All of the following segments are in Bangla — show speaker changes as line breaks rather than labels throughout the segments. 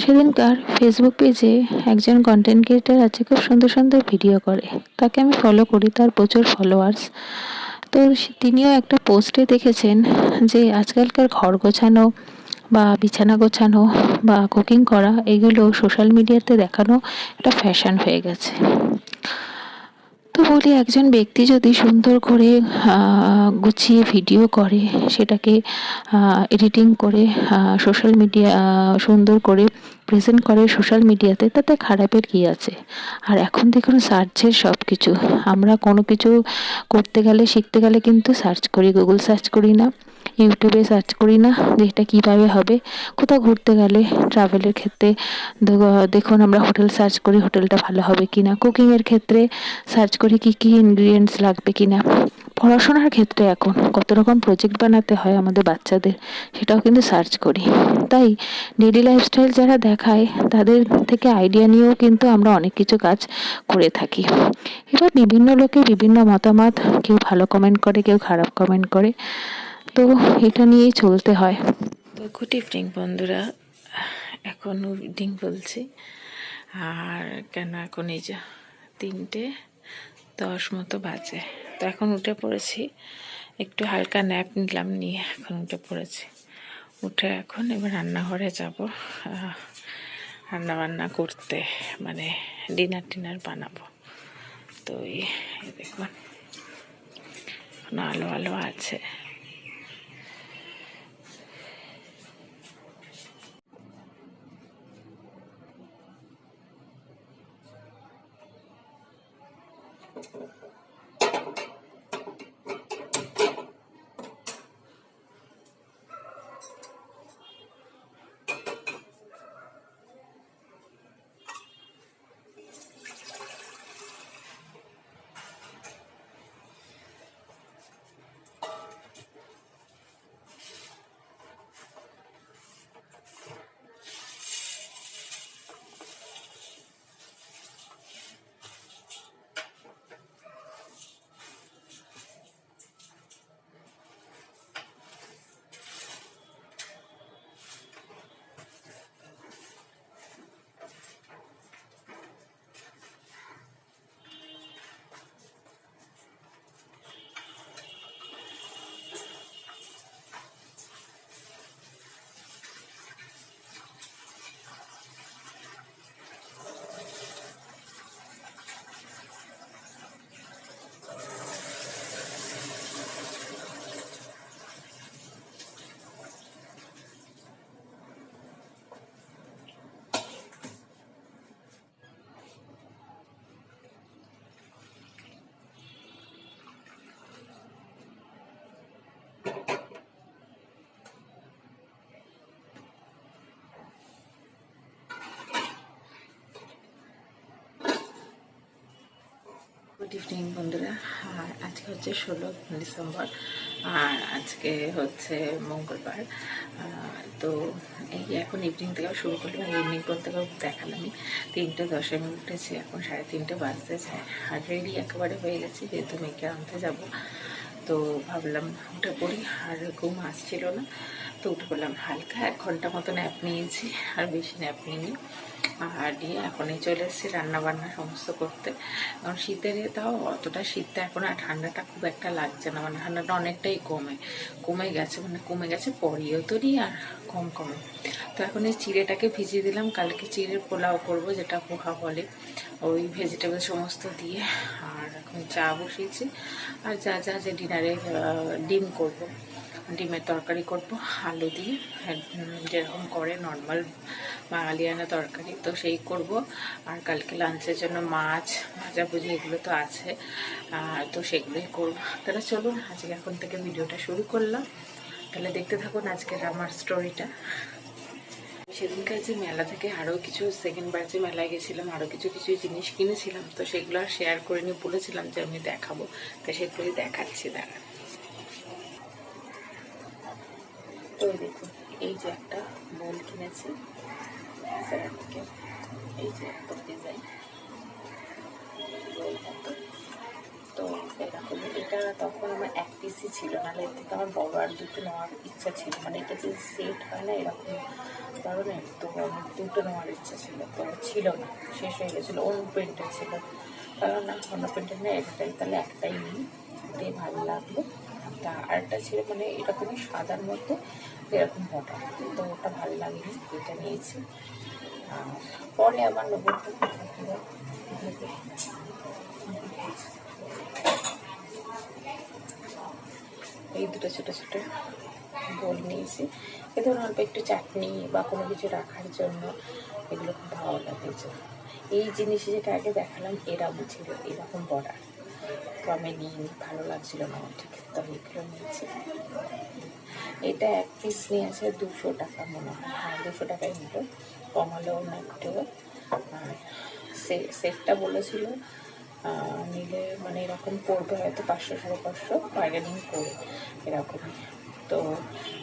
সেদিনকার ফেসবুক পেজে একজন কন্টেন্ট ক্রিয়েটার আছে, খুব সুন্দর সুন্দর ভিডিও করে। তাকে আমি ফলো করি, তার প্রচুর ফলোয়ার্স। তো তিনিও একটা পোস্টে দেখেছেন যে আজকালকার ঘর গোছানো বা বিছানা গোছানো বা কুকিং করা, এগুলো সোশ্যাল মিডিয়াতে দেখানো একটা ফ্যাশন হয়ে গেছে। তো বলি, একজন ব্যক্তি যদি সুন্দর করে গুছিয়ে ভিডিও করে, সেটাকে এডিটিং করে সোশ্যাল মিডিয়া সুন্দর করে প্রেজেন্ট করে সোশ্যাল মিডিয়াতে, তাতে খারাপের কী আছে? আর এখন দেখুন সার্চের সব কিছু। আমরা কোনো কিছু করতে গেলে, শিখতে গেলে কিন্তু সার্চ করি, গুগল সার্চ করি না, ইউটিউবে সার্চ করি না যে এটা কীভাবে হবে। কোথাও ঘুরতে গেলে, ট্রাভেলের ক্ষেত্রে দেখুন আমরা হোটেল সার্চ করি, হোটেলটা ভালো হবে কি না। কুকিংয়ের ক্ষেত্রে সার্চ করি কী কী ইনগ্রিডিয়েন্টস লাগবে কি না। পড়াশোনার ক্ষেত্রে এখন কত রকম প্রজেক্ট বানাতে হয় আমাদের বাচ্চাদের, সেটাও কিন্তু সার্চ করি। তাই ডেইলি লাইফস্টাইল যারা দেখায়, তাদের থেকে আইডিয়া নিয়েও কিন্তু আমরা অনেক কিছু কাজ করে থাকি। এবার বিভিন্ন লোকে বিভিন্ন মতামত, কেউ ভালো কমেন্ট করে, কেউ খারাপ কমেন্ট করে, তো এটা নিয়েই চলতে হয়।
তো গুড ইভিনিং বন্ধুরা, এখন ইভিনিং বলছি। আর কেন, এখন এই যে 3:10 মতো বাজে। তো এখন উঠে পড়েছি, একটু হালকা ন্যাপ নিলাম, নিয়ে এখন উঠে পড়েছি। উঠে এখন এবার রান্নাঘরে যাব, রান্না বান্না করতে, মানে ডিনার বানাবো। তো এই দেখুন এখন আলো আলো আছে। গুড ইভিনিং বন্ধুরা, আর আজকে হচ্ছে 16 ডিসেম্বর, আর আজকে হচ্ছে মঙ্গলবার। তো এই এখন ইভিনিং থেকে শুরু করলাম, ইভিনিং করতে দেখালামই। 3:10 উঠেছি, এখন 3:30 বাজতে যায়। আর রেডি একেবারে হয়ে গেছি, যেহেতু মেয়েকে আনতে যাব। তো ভাবলাম উঠে পড়ি, আর ঘুম আসছিল না, তো উঠে পড়লাম। হালকা 1 ঘন্টা মতো ন্যাপ নিয়েছি, আর বেশি ন্যাপ নিইনি। আর দিয়ে এখনই চলে এসেছি রান্নাবান্না সমস্ত করতে। কারণ শীতের তাও অতটা শীতটা এখন, আর ঠান্ডাটা খুব একটা লাগছে না, মানে ঠান্ডাটা অনেকটাই কমে গেছে, মানে কমে গেছে পরেও তৈরি, আর কমে। তো এখন এই চিড়েটাকে ভিজিয়ে দিলাম, কালকে চিড়ের পোলাও করব, যেটা পোহা বলে, ওই ভেজিটেবল সমস্ত দিয়ে। আর এখন চা বসিয়েছি, আর যা যে ডিনারে ডিম করব, ডিমের তরকারি করব আলু দিয়ে, যেরকম করে নর্মাল বাঙালিয়ানা তরকারি, তো সেই করব। আর কালকে লাঞ্চের জন্য মাছ ভাজাভুজি এগুলো তো আছে, তো সেগুলোই করব। তাহলে চলুন আজকে এখন থেকে ভিডিওটা শুরু করলাম। তাহলে দেখতে থাকুন আজকের আমার স্টোরিটা। সেদিনকার যে মেলা থেকে আরও কিছু, সেকেন্ডবার যে মেলায় গেছিলাম, আরও কিছু জিনিস কিনেছিলাম, তো সেগুলো আর শেয়ার করে নিয়ে বলেছিলাম যে আমি দেখাবো, তো সেগুলোই দেখাচ্ছি। দাঁড়া, তো দেখুন, এই যে একটা বোল কিনেছি থেকে, এই যে একটা ডিজাইন বোল মতো, তো এরকম এটা তখন আমার এক পিসই ছিল, নাহলে এর থেকে আমার বড় আর দুটো নেওয়ার ইচ্ছা ছিল, মানে এটা যে সেট হয় না এরকম ধরনের, তো আমার দুটো নেওয়ার ইচ্ছা ছিল, তো ছিল না, শেষ হয়ে গেছিলো। অন্য প্রিন্টের ছিল, কারণ না অন্য প্রিন্টের না একটাই, তাহলে একটাই নিই, এটাই ভালো লাগলো। তা আরেকটা ছিল মানে এরকমই সাদার মধ্যে এরকম বটা, তো ওটা ভালো লাগেনি, এটা নিয়েছি। আর পরে আবার নেবো। এই দুটো ছোটো ছোটো বোল নিয়েছি, এ ধরুন অল্প একটু চাটনি বা কোনো কিছু রাখার জন্য এগুলো খুব ভালো লাগে। এই জিনিস যেটা আগে দেখালাম এরকম ছিল, এরকম বর্ডার, তো আমি নিই, ভালো লাগছিল না আমার ঠিক, তবে এগুলো নিয়েছি। এটা এক পিস নিয়েছে 200 টাকা মনে হয়, হ্যাঁ 200 টাকাই নিল, কমালেও না একটু। আর সেটটা বলেছিল নিলে মানে এরকম পড়বে হয়তো 500 550 বার্গেনিং করে এরকমই। তো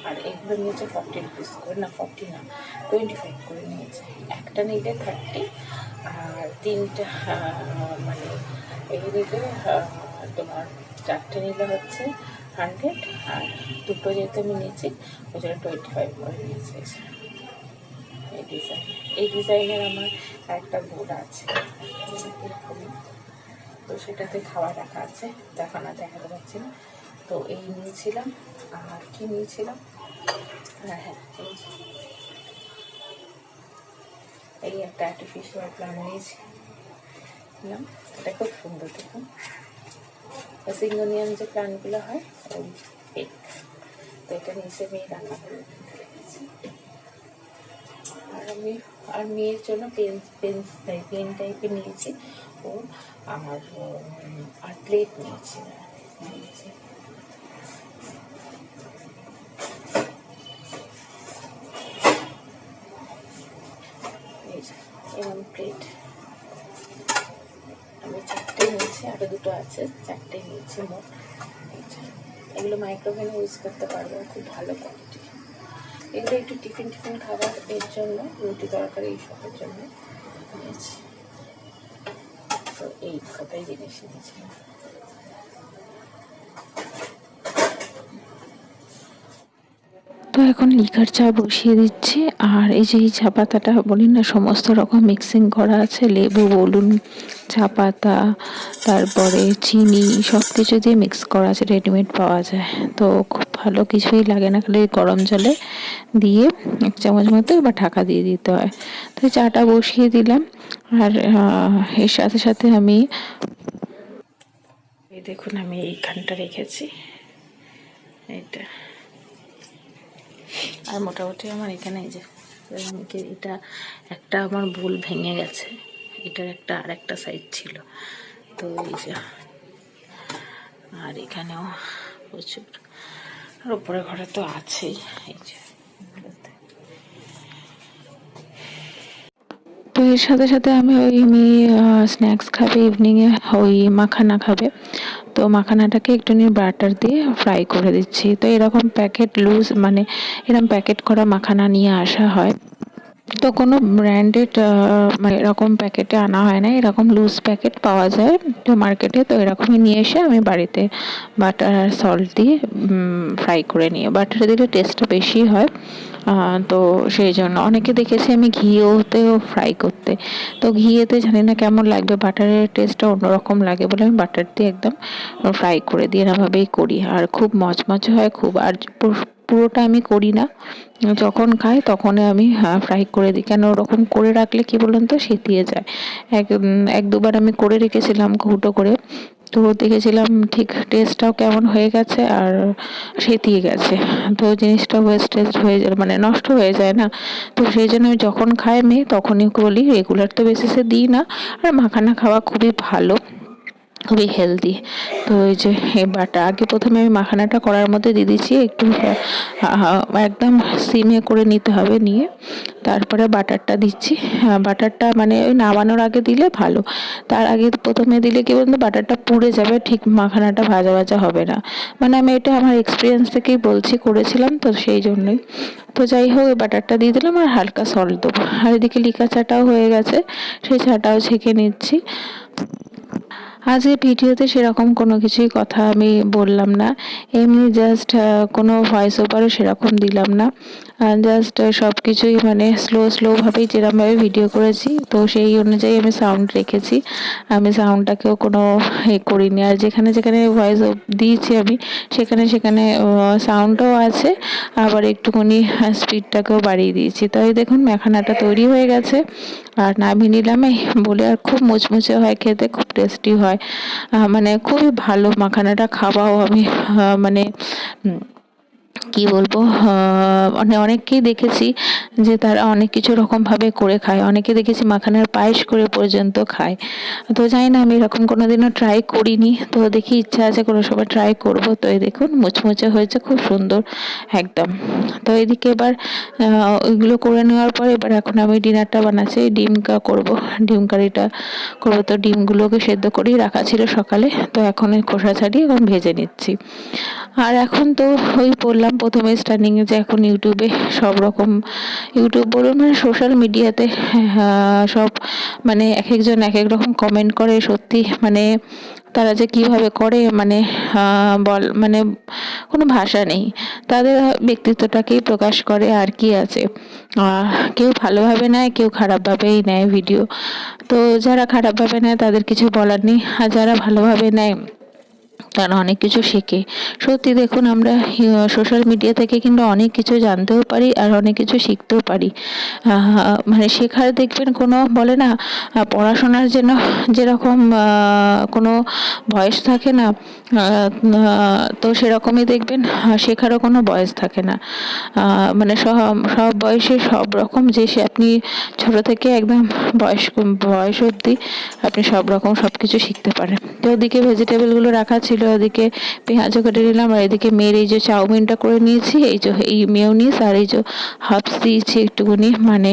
আর এগুলো নিয়েছে 40 রুপিস করে, না 40 না 25 করে নিয়েছে, একটা নিলে 30, আর তিনটা মানে এই নিলে তোমার চারটে নিলে হচ্ছে 100, আর দুটো যেহেতু আমি নিয়েছি ওই জন্য 25 করে নিয়েছে। এই ডিজাইনের আমার একটা বোর্ড আছে, তো সেটাতে খাওয়া রাখা আছে, দেখাতে পারছি না। তো এই নিয়েছিলাম, আর কি নিয়েছিলাম, হ্যাঁ এই একটা আর্টিফিশিয়াল প্ল্যান নিয়েছিলাম, এটা খুব সুন্দর দেখুন, সিঙ্গোনিয়ান যে প্ল্যানগুলো হয় ওই কেক, তো এটা নিচে মেয়ে রাখা হলো। আর মেয়ের জন্য পেন টাইপের নিয়েছি ও, আর প্লেট নিয়েছি। এরকম প্লেট আমি 4টে নিয়েছি, আরও দুটো আছে, 4টে নিয়েছি মোট। এগুলো মাইক্রোওভেনে ইউজ করতে পারবো, খুব ভালো কোয়ালিটি। এগুলো একটু টিফিন খাবার এর জন্য, রুটি তরকারি এইসবের জন্য নিয়েছি। তো এই কটাই জিনিস নিয়েছি।
তো এখন লিকার চা বসিয়ে দিচ্ছি। আর এই যে এই চা পাতাটা বলি না, সমস্ত রকম মিক্সিং করা আছে, লেবু বলুন, চা পাতা, তারপরে চিনি, সব কিছু দিয়ে মিক্স করা আছে, রেডিমেড পাওয়া যায়। তো খুব ভালো, কিছুই লাগে না, খালি গরম জলে দিয়ে 1 চামচ মতো বা ঢাকা দিয়ে দিতে হয়। তো চাটা বসিয়ে দিলাম। আর এর সাথে সাথে আমি
এই দেখুন আমি এইখানটা রেখেছি এইটা, আর মোটামুটি আমার এখানে এই যে এটা একটা আমার বোল ভেঙে গেছে, এটার একটা আর একটা সাইড ছিল, তো এই যে, আর এখানেও প্রচুর, আর উপরে ঘরে তো আছেই এই যে।
তো এর সাথে সাথে আমি মেয়ে স্ন্যাক্স খাবে ইভিনিংয়ে, ওই মাখানা খাবে। তো মাখানাটাকে একটু নিয়ে বাটার দিয়ে ফ্রাই করে দিচ্ছি। তো এরকম প্যাকেট লুজ, মানে এরকম প্যাকেট করা মাখানা নিয়ে আসা হয়, তো কোনো ব্র্যান্ডেড মানে এরকম প্যাকেটে আনা হয় না, এরকম লুজ প্যাকেট পাওয়া যায় তো মার্কেটে। তো এরকমই নিয়ে এসে আমি বাড়িতে বাটার আর সল্ট দিয়ে ফ্রাই করে নিই। বাটার দিলে টেস্টটা বেশি হয়, তো সেই জন্য অনেকে দেখেছি আমি ঘিয়েতেও ফ্রাই করতে, তো ঘিয়েতে জানি না কেমন লাগবে, বাটারের টেস্টটা অন্যরকম লাগে বলে আমি বাটার দিয়ে একদম ফ্রাই করে দিয়ে এরমভাবেই করি, আর খুব মচমচে হয় খুব। আর পুরোটা আমি করি না, যখন খাই তখনই আমি ফ্রাই করে দিই, কেন ওরকম করে রাখলে কি বলুন তো সেঁতিয়ে যায়। এক দুবার আমি করে রেখেছিলাম কৌটো করে, তো দেখেছিলাম ঠিক টেস্টটাও কেমন হয়ে গেছে আর সেঁতিয়ে গেছে, তো জিনিসটা ওয়েস্টেজ হয়ে যায়, মানে নষ্ট হয়ে যায় না। তো সেই জন্য আমি যখন খাই মেয়ে তখনই বলি, রেগুলার তো বেসিসে দিই না। আর মাখানা খাওয়া খুবই ভালো, খুবই হেলদি। তো এই যে এই বাটা আগে প্রথমে আমি মাখানাটা করার মধ্যে দিয়ে দিচ্ছি একটু, একদম সিমে করে নিতে হবে, নিয়ে তারপরে বাটারটা দিচ্ছি। বাটারটা মানে ওই নামানোর আগে দিলে ভালো, তার আগে প্রথমে দিলে কি বলতো বাটারটা পুড়ে যাবে, ঠিক মাখানাটা ভাজা ভাজা হবে না। মানে আমি এটা আমার এক্সপিরিয়েন্স থেকেই বলছি, করেছিলাম তো সেই জন্যই। তো যাই হোক বাটারটা দিয়ে দিলাম আর হালকা সল্ট দেবো। আর এদিকে লিকা চাটাও হয়ে গেছে, সেই চাটাও ছেঁকে নিচ্ছি। আজকে ভিডিওতে সেরকম কোনো কিছুই কথা আমি বললাম না, এমনি জাস্ট কোনো ভয়েস ওভারও সেরকম দিলাম না, জাস্ট সব কিছুই মানে স্লোভাবেই যেরকমভাবে ভিডিও করেছি তো সেই অনুযায়ী আমি সাউন্ড রেখেছি। আমি সাউন্ডটাকেও কোনো করিনি, আর যেখানে যেখানে ভয়েস দিয়েছি আমি সেখানে সেখানে সাউন্ডও আছে, আবার একটুখানি স্পিডটাকেও বাড়িয়ে দিয়েছি। তো এই দেখুন মাখানাটা তৈরি হয়ে গেছে আর নামিয়ে নিলাম। এই বলে আর খুব মুচমুচে হয় খেতে, খুব টেস্টি হয়, মানে খুবই ভালো মাখানাটা। খাওয়াও আমি মানে কি বলবো, অনেককেই দেখেছি যে তারা অনেক কিছু রকমভাবে করে খায়, অনেকে দেখেছি মাখানার পায়েস করে পর্যন্ত খায়। তো জানি না, আমি এরকম কোনোদিনও ট্রাই করিনি, তো দেখি ইচ্ছা আছে কোনো সময় ট্রাই করব। তো এই দেখুন মুচমুচে হয়েছে, খুব সুন্দর একদম। তো এদিকে এবার ওইগুলো করে নেওয়ার পরে এবার এখন আমি ডিনারটা বানাচ্ছি, ডিম করব, ডিম কারিটা করব। তো ডিমগুলোকে সেদ্ধ করেই রাখা ছিল সকালে, তো এখন খোসা ছাড়িয়ে এখন ভেজে নিচ্ছি। আর এখন তো ওই বললাম প্রথমে স্টার্টিংয়ে যে এখন ইউটিউবে সব রকম, ইউটিউব বলুন মানে সোশ্যাল মিডিয়াতে সব মানে এক একজন এক এক রকম কমেন্ট করে, সত্যি মানে তারা যে কিভাবে করে মানে মানে কোনো ভাষা নেই, তাদের ব্যক্তিত্বটাকেই প্রকাশ করে আর কি আছে। কেউ ভালোভাবে নেয়, কেউ খারাপভাবেই নেয় ভিডিও। তো যারা খারাপভাবে নেয় তাদের কিছু বলার নেই, আর যারা ভালোভাবে নেয় তারা অনেক কিছু শেখে। সত্যি দেখুন, আমরা সোশ্যাল মিডিয়া থেকে কিন্তু অনেক কিছু জানতেও পারি আর অনেক কিছু শিখতেও পারি। মানে শেখার দেখবেন কোনো বলে না, পড়াশোনার জন্য যেরকম কোনো বয়স থাকে না, তো সেরকমই দেখবেন শেখারও কোনো বয়স থাকে না। মানে সব বয়সে সব রকম, যে সে আপনি ছোট থেকে একদম বয়স অবধি আপনি সব রকম সব কিছু শিখতে পারেন। তো ওদিকে ভেজিটেবলগুলো রাখা ছিল, ওদিকে পেঁয়াজও কেটে নিলাম, আর এদিকে মেয়ের এই যে চাউমিনটা করে নিয়েছি, এই মেয়োনিজ আর এই যে হার্বস দিয়েছি একটুখানি, মানে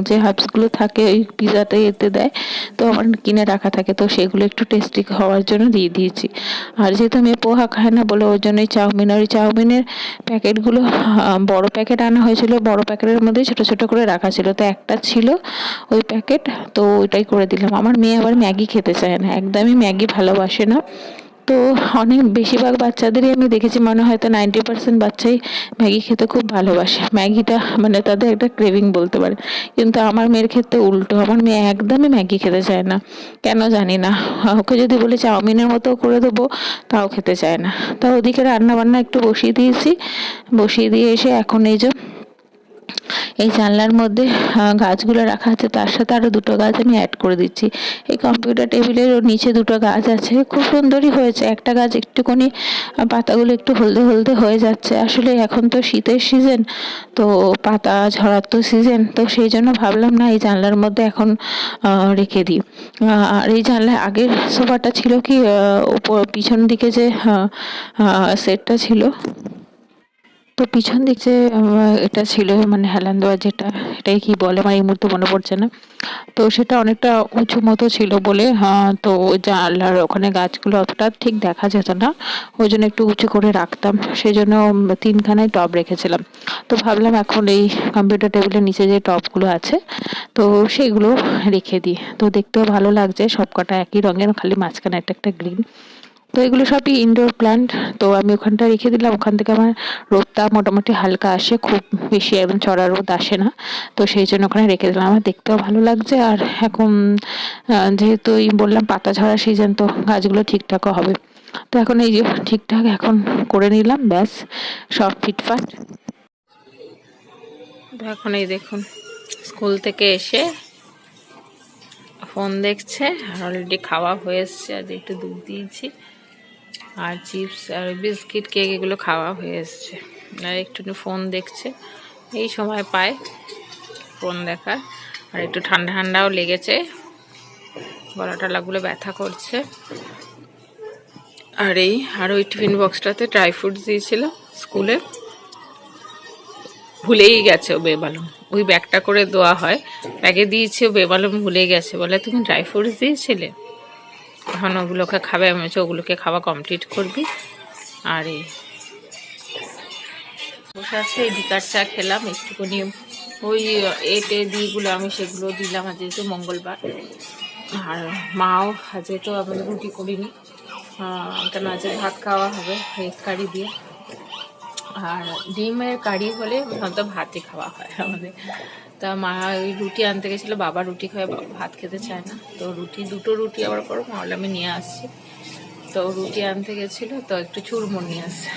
যে হার্বসগুলো থাকে ওই পিজাতে এতে দেয়, তো আমার কিনে রাখা থাকে, তো সেগুলো একটু টেস্টি হওয়ার জন্য দিয়ে দিয়েছি। আর যেহেতু মেয়ে পোহা খায় না বলে ওর জন্য চাউমিন, আর ওই চাউমিনের প্যাকেটগুলো বড় প্যাকেট আনা হয়েছিল, বড় প্যাকেটের মধ্যে ছোট ছোট করে রাখা ছিল, তো একটা ছিল ওই প্যাকেট, তো ওইটাই করে দিলাম। আমার মেয়ে আবার ম্যাগি খেতে চায় না, একদমই ম্যাগি ভালোবাসে না। তো অনেক বেশিরভাগ বাচ্চাদেরই আমি দেখেছি, মনে হয়তো 90% বাচ্চাই ম্যাগি খেতে খুব ভালোবাসে, ম্যাগিটা মানে তাদের একটা ক্রেভিং বলতে পারে। কিন্তু আমার মেয়ের ক্ষেত্রে উল্টো, আমার মেয়ে একদমই ম্যাগি খেতে চায় না, কেন জানি না। ওকে যদি বলি চাউমিনের মতো করে দেবো তাও খেতে চায় না। তা ওদিকে রান্না বান্না একটু বসিয়ে দিয়েছি, বসিয়ে দিয়ে এসে এখন এই যে এই জানলার মধ্যে গাছগুলো রাখা আছে, তার সাথে আরও দুটো গাছ আমি অ্যাড করে দিচ্ছি। এই কম্পিউটার টেবিলের নিচে দুটো গাছ আছে, খুব সুন্দরই হয়েছে। একটা গাছ একটুখানি পাতাগুলো একটু হলদে হলদে হয়ে যাচ্ছে, আসলে এখন তো শীতের সিজন, তো পাতা ঝরার তো সিজন, তো সেই জন্য ভাবলাম না এই জানলার মধ্যে এখন রেখে দিই। আর এই জানলার আগের সোফাটা ছিল কি পিছন দিকে যে সেটটা ছিল, তো পিছন দিক যে এটা ছিল মানে হেলান দেওয়া যেটা, এটাই কি বলে আমার এই মুহূর্তে মনে পড়ছে না। তো সেটা অনেকটা উঁচু মতো ছিল বলে, তো জানলার ওখানে গাছগুলো অতটা ঠিক দেখা যেত না, ওই জন্য একটু উঁচু করে রাখতাম, সেই জন্য 3খানায় টব রেখেছিলাম। তো ভাবলাম এখন এই কম্পিউটার টেবিলের নিচে যে টবগুলো আছে তো সেগুলো রেখে দিই, তো দেখতেও ভালো লাগছে, সব কটা একই রঙের, খালি মাঝখানে একটা একটা গ্রিন। তো এগুলো সবই ইনডোর প্ল্যান্ট, তো আমি ওখানটা রেখে দিলাম। ওখান থেকে আমার রোদটা মোটামুটি হালকা আসে, খুব বেশি একদম চড়া রোদ আসে না, তো সেই জন্য ওখানে রেখে দিলাম। আমার দেখতেও ভালো লাগছে, আর এখন যেহেতু এই বললাম পাতা ঝরা সিজন, তো গাছগুলো ঠিকঠাকও হবে। তো এখন এই যে ঠিকঠাক এখন করে নিলাম, ব্যাস সব ফিটফাট।
তো এখন এই দেখুন স্কুল থেকে এসে ফোন দেখছে, আর অলরেডি খাওয়া হয়ে এসছে, আর একটু দুধ দিয়েছি, আর চিপস আর বিস্কিট কেক এগুলো খাওয়া হয়ে এসছে, আর একটু ফোন দেখছে, এই সময় পায় ফোন দেখার। আর একটু ঠান্ডা ঠান্ডাও লেগেছে, গলা টলাগুলো ব্যথা করছে। আর ওই টিফিন বক্সটাতে ড্রাই ফ্রুটস দিয়েছিল স্কুলে, ভুলেই গেছে ও বেমালুম, ওই ব্যাগটা করে দেওয়া হয়, ব্যাগে দিয়েছি, ও বেমালুম ভুলে গেছে, বলে তুমি ড্রাই ফ্রুটস দিয়েছিলে, এখন ওগুলোকে খাবে। আমি বলছি ওগুলোকে খাওয়া কমপ্লিট করবি। আর বসে আছে, এই বিকার চা খেলাম একটুখানি, ওই এটে দিয়েগুলো আমি সেগুলো দিলাম, আর যেহেতু মঙ্গলবার আর মাও যেহেতু আমাদের রুটি করিনি, কেন আজকে ভাত খাওয়া হবে এগ কারি দিয়ে। আর ডিমের কারি হলে হয়তো ভাতই খাওয়া হয় আমাদের। তা মা ওই রুটি আনতে গেছিলো, বাবা রুটি খায়, বাবা ভাত খেতে চায় না, তো দুটো রুটি আবার করো, মহলে আমি নিয়ে আসছি। তো রুটি আনতে গেছিলো, তো একটু চুরমুর নিয়ে আসছে,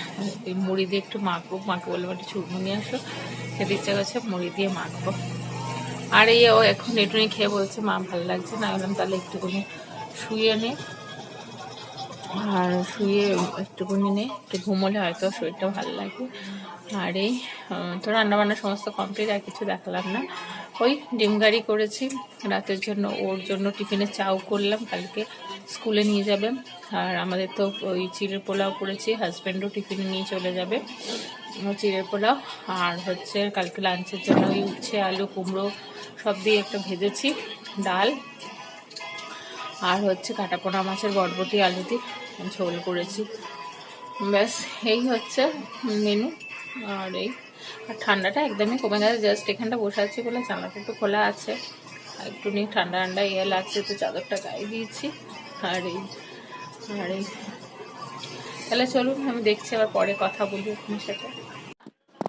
ওই মুড়ি দিয়ে একটু মাখবো, মাকে বললাম একটু চুরমুর নিয়ে আসো, খেতে ইচ্ছা করছে, মুড়ি দিয়ে মাখবো। আর এই ও এখন একটুখানি খেয়ে বলছে মা ভালো লাগছে না, বললাম তাহলে একটুখানি শুয়ে নে, আর শুয়ে একটুখানি নে, একটু ঘুমোলে হয়তো শরীরটা ভালো লাগবে। আর এই তো রান্নাবান্না সমস্ত কমপ্লিট, আর কিছু দেখালাম না। ওই ডিম কারি করেছি রাতের জন্য, ওর জন্য টিফিনে চাউ করলাম, কালকে স্কুলে নিয়ে যাবে। আর আমাদের তো ওই চিড়ের পোলাও করেছি, হাজব্যান্ডও টিফিনে নিয়ে চলে যাবে চিড়ের পোলাও। আর হচ্ছে কালকে লাঞ্চের জন্য ওই উচ্ছে আলু কুমড়ো সব দিয়ে একটা ভেজেছি ডাল, আর হচ্ছে কাটাপোনা মাছের বরবটি আলু দিয়ে ঝোল করেছি। ব্যাস এই হচ্ছে মেনু। আর এই আর ঠান্ডাটা একদমই কমে গেছে, জাস্ট এখানটা বসে আছি বলে জানলাটা একটু খোলা আছে, একটু নিয়ে ঠান্ডা ঠান্ডা ইয়ে লাগছে, তো চাদরটা গায়ে দিয়েছি। আর এই তাহলে চলুন আমি দেখছি, আবার পরে কথা বলবো আপনার সাথে।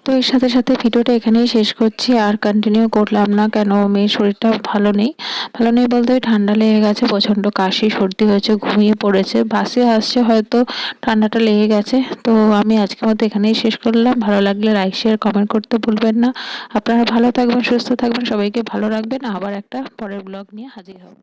তো এর সাথে সাথে ভিডিওটা এখানেই শেষ করছি, আর কন্টিনিউ করলাম না, কেন মেয়ের শরীরটা ভালো নেই বলতে ঠান্ডা লেগে গেছে, প্রচণ্ড কাশি সর্দি হয়েছে, ঘুমিয়ে পড়েছে, বাসে আসছে হয়তো ঠান্ডাটা লেগে গেছে। তো আমি আজকের মতো এখানেই শেষ করলাম। ভালো লাগলে লাইক শেয়ার কমেন্ট করতে ভুলবেন না। আপনারা ভালো থাকবেন, সুস্থ থাকবেন, সবাইকে ভালো রাখবেন। আবার একটা পরের ব্লগ নিয়ে হাজির হব।